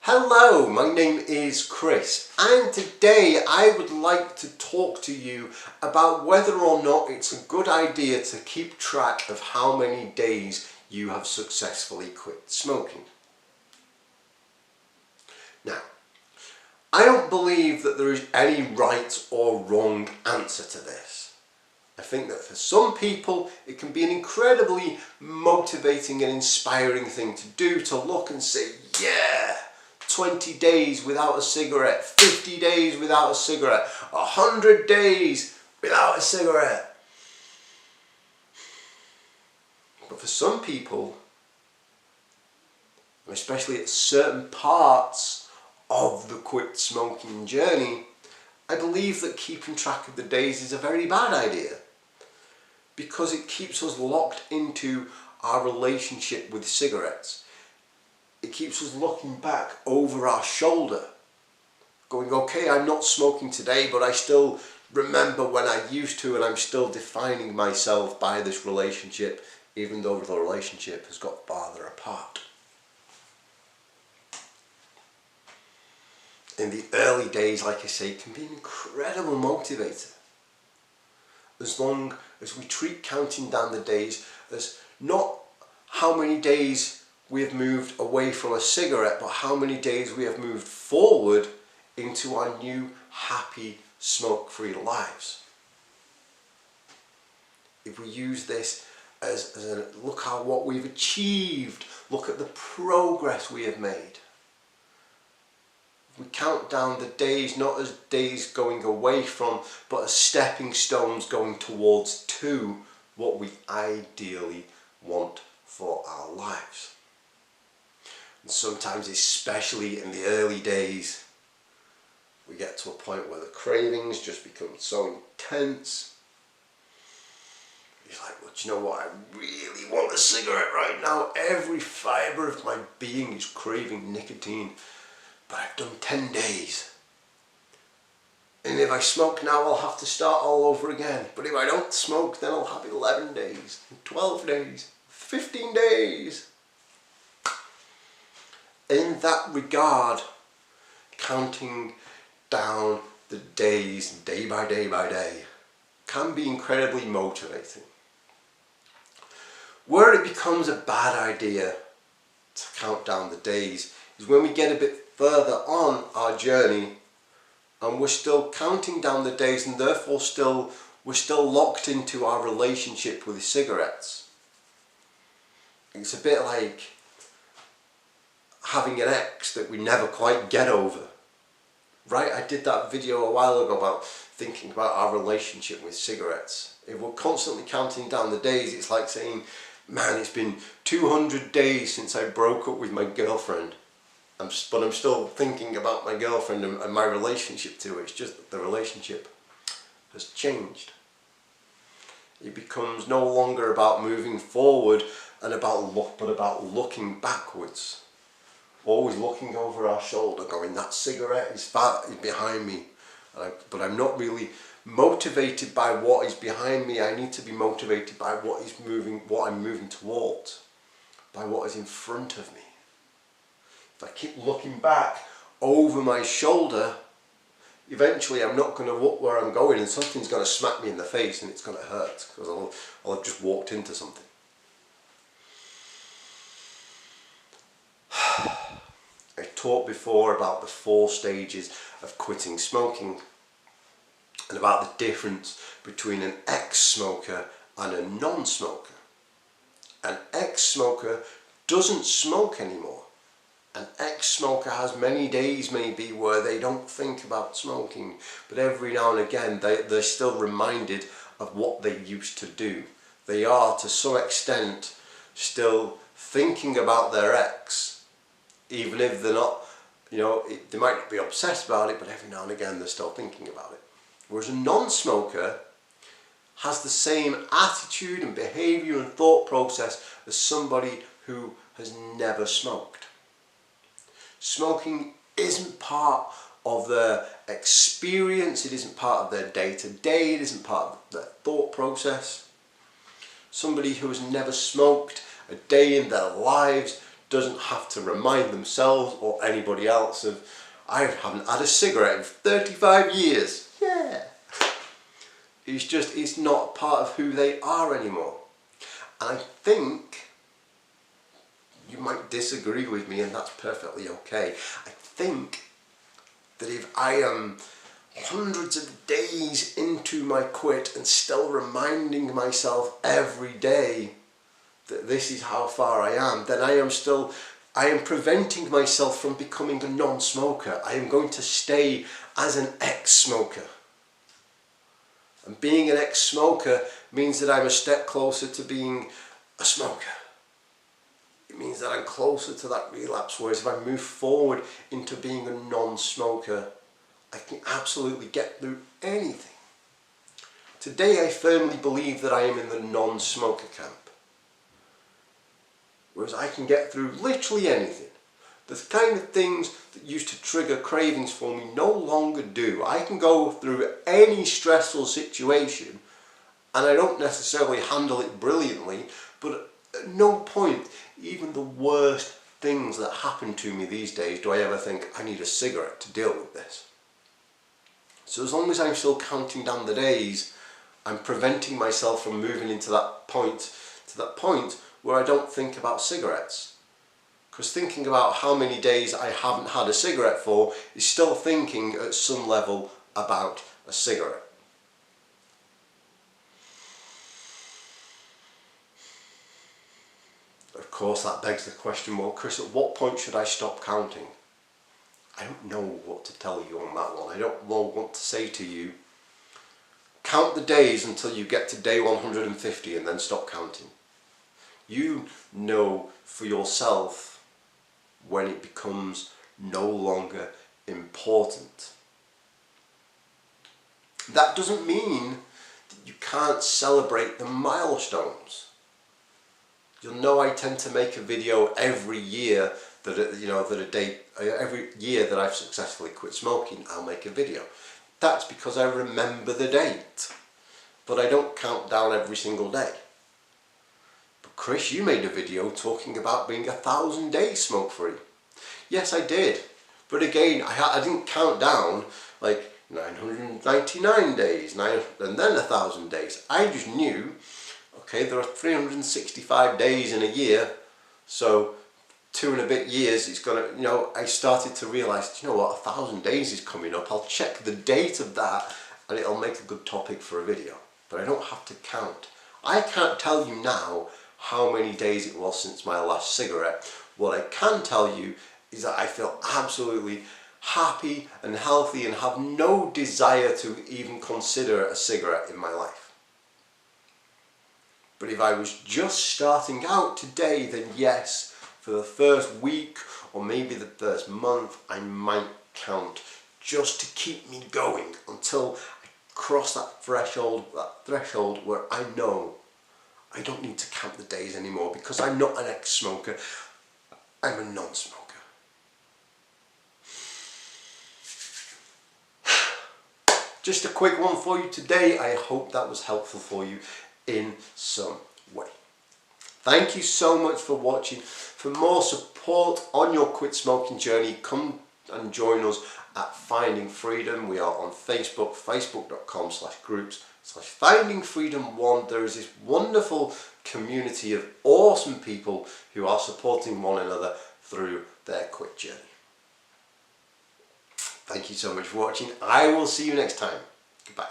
Hello, my name is Chris, and today I would like to talk to you about whether or not it's a good idea to keep track of how many days you have successfully quit smoking. Now, I don't believe that there is any right or wrong answer to this. I think that for some people it can be an incredibly motivating and inspiring thing to do, to look and say, yeah, 20 days without a cigarette, 50 days without a cigarette, 100 days without a cigarette. But for some people, especially at certain parts of the quit smoking journey, I believe that keeping track of the days is a very bad idea, because it keeps us locked into our relationship with cigarettes. It keeps us looking back over our shoulder, going, okay, I'm not smoking today, but I still remember when I used to, and I'm still defining myself by this relationship, even though the relationship has got farther apart. In the early days, like I say, it can be an incredible motivator. As long as we treat counting down the days as not how many days we have moved away from a cigarette, but how many days we have moved forward into our new, happy, smoke-free lives. If we use this as a look at what we've achieved, look at the progress we have made. We count down the days not as days going away from, but as stepping stones going towards to what we ideally want for our lives. And sometimes, especially in the early days, we get to a point where the cravings just become so intense. It's like, well, do you know what? I really want a cigarette right now. Every fibre of my being is craving nicotine. But I've done 10 days. And if I smoke now, I'll have to start all over again. But if I don't smoke, then I'll have 11 days, 12 days, 15 days. In that regard, counting down the days, day by day by day, can be incredibly motivating. Where it becomes a bad idea to count down the days is when we get a bit further on our journey and we're still counting down the days, and therefore we're still locked into our relationship with cigarettes. It's a bit like having an ex that we never quite get over. Right? I did that video a while ago about thinking about our relationship with cigarettes. If we're constantly counting down the days, it's like saying, man, it's been 200 days since I broke up with my girlfriend. But I'm still thinking about my girlfriend and my relationship to her. It's just that the relationship has changed. It becomes no longer about moving forward but about looking backwards. Always looking over our shoulder, going, that cigarette is behind me. But I'm not really motivated by what is behind me. I need to be motivated by what I'm moving towards, by what is in front of me. If I keep looking back over my shoulder, eventually I'm not going to look where I'm going, and something's going to smack me in the face and it's going to hurt because I'll have just walked into something. I talked before about the 4 stages of quitting smoking and about the difference between an ex-smoker and a non-smoker. An ex-smoker doesn't smoke anymore. An ex-smoker has many days maybe where they don't think about smoking, but every now and again they're still reminded of what they used to do. They are, to some extent, still thinking about their ex, even if they're not, they might not be obsessed about it, but every now and again they're still thinking about it. Whereas a non-smoker has the same attitude and behaviour and thought process as somebody who has never smoked. Smoking isn't part of their experience, it isn't part of their day-to-day, it isn't part of their thought process. Somebody who has never smoked a day in their lives doesn't have to remind themselves or anybody else of, I haven't had a cigarette in 35 years. Yeah. It's not part of who they are anymore. And I think you might disagree with me, and that's perfectly okay. I think that if I am hundreds of days into my quit and still reminding myself every day that this is how far I am, then I am preventing myself from becoming a non-smoker. I am going to stay as an ex-smoker. And being an ex-smoker means that I'm a step closer to being a smoker. It means that I'm closer to that relapse, whereas if I move forward into being a non-smoker, I can absolutely get through anything. Today I firmly believe that I am in the non-smoker camp. Whereas I can get through literally anything. The kind of things that used to trigger cravings for me no longer do. I can go through any stressful situation and I don't necessarily handle it brilliantly, but at no point, even the worst things that happen to me these days, do I ever think I need a cigarette to deal with this. So as long as I'm still counting down the days, I'm preventing myself from moving into that point, where I don't think about cigarettes. Because thinking about how many days I haven't had a cigarette for is still thinking at some level about a cigarette. Of course, that begs the question, well, Chris, at what point should I stop counting? I don't know what to tell you on that one. I don't know what to say to you. Count the days until you get to day 150 and then stop counting. You know for yourself when it becomes no longer important. That doesn't mean that you can't celebrate the milestones. You'll know I tend to make a video every year every year that I've successfully quit smoking, I'll make a video. That's because I remember the date, but I don't count down every single day. But Chris, you made a video talking about being 1,000 days smoke free. Yes, I did, but again, I didn't count down like 999 days, and then 1,000 days. I just knew, okay, there are 365 days in a year, so 2 and a bit years, it's gonna, I started to realise, 1,000 days is coming up. I'll check the date of that and it'll make a good topic for a video. But I don't have to count. I can't tell you now how many days it was since my last cigarette. What I can tell you is that I feel absolutely happy and healthy and have no desire to even consider a cigarette in my life. But if I was just starting out today, then yes, for the first week or maybe the first month, I might count just to keep me going until I cross that threshold where I know I don't need to count the days anymore because I'm not an ex-smoker, I'm a non-smoker. Just a quick one for you today. I hope that was helpful for you in some way. Thank you so much for watching. For more support on your quit smoking journey, come and join us at Finding Freedom. We are on Facebook, facebook.com/groups/FindingFreedom1. There is this wonderful community of awesome people who are supporting one another through their quit journey. Thank you so much for watching. I will see you next time. Goodbye.